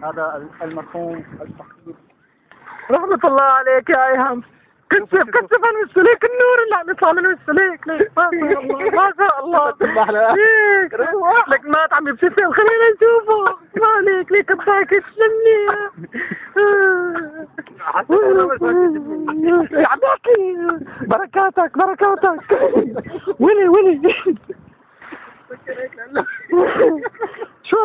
هذا المرحوم الفقير. رحمة الله عليك يا ايهم. كثف عن وسليك النور اللي عم يطلع من وسليك. ما شاء الله ما شاء الله. ليك لك مات عم يبتسم خلينا نشوفه. ما عليك ليك الضحكة تسلمني. عم بحكي بركاتك بركاتك. ولي شو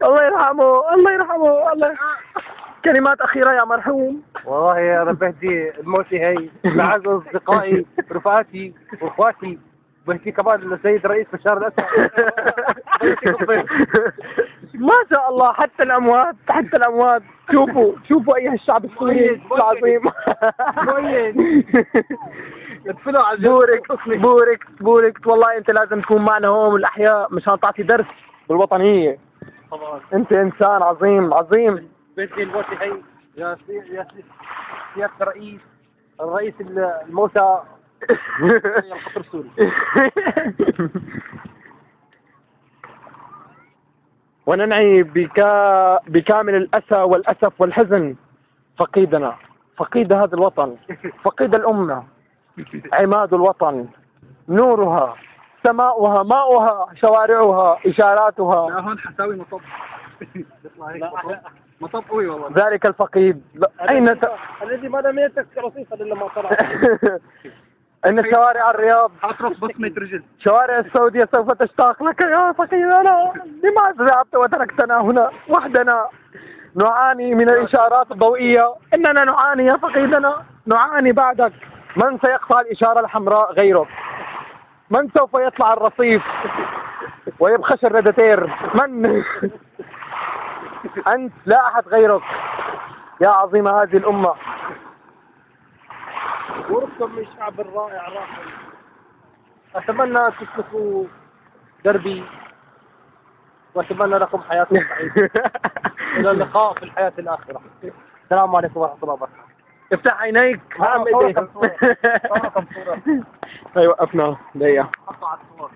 الله يرحمه الله يرحمه الله. كلمات أخيرة يا مرحوم. والله يا رب اهدي الموتي هي لأعز أصدقائي رفقاتي وإخواتي، بهدي كمان للسيد رئيس بشار الأسد. ما شاء الله حتى الأموات حتى الأموات. شوفوا أيها الشعب السوري العظيم. بوركت والله أنت لازم تكون معنا هون الأحياء مشان تعطي درس بالوطنية. طبعا أنت إنسان عظيم عظيم. بهدي الموتي هي يا سيادة الرئيس الموتى القطر السوري. وننعي بكامل الأسى والأسف والحزن فقيدنا، فقيد هذا الوطن، فقيد الأمة، عماد الوطن، نورها، سماؤها، ماؤها، شوارعها، إشاراتها. لا هون حساوي مطب. مطب قوي والله. ذلك الفقيد أين الذي ما لم يتك رصيفا إلا ما طلع. إن شوارع الرياض أطرف بصمة رجل. شوارع السعودية سوف تشتاق لك يا فقيدنا. لماذا ذهبت وتركتنا هنا وحدنا نعاني من الإشارات الضوئية؟ إننا نعاني يا فقيدنا، نعاني بعدك. من سيقطع الإشارة الحمراء غيرك؟ من سوف يطلع الرصيف ويبخش الراداتير؟ من؟ أنت لا أحد غيرك يا عظيم هذه الأمة. ورثكم من الشعب الرائع الراحل. أتمنى تسلكوا دربي وأتمنى لكم حياة سعيدة. إلى اللقاء في الحياة الآخرة. السلام عليكم ورحمة الله وبركاته. افتح عينيك. صورة. ايوه وقفنا. حطوا على الصور.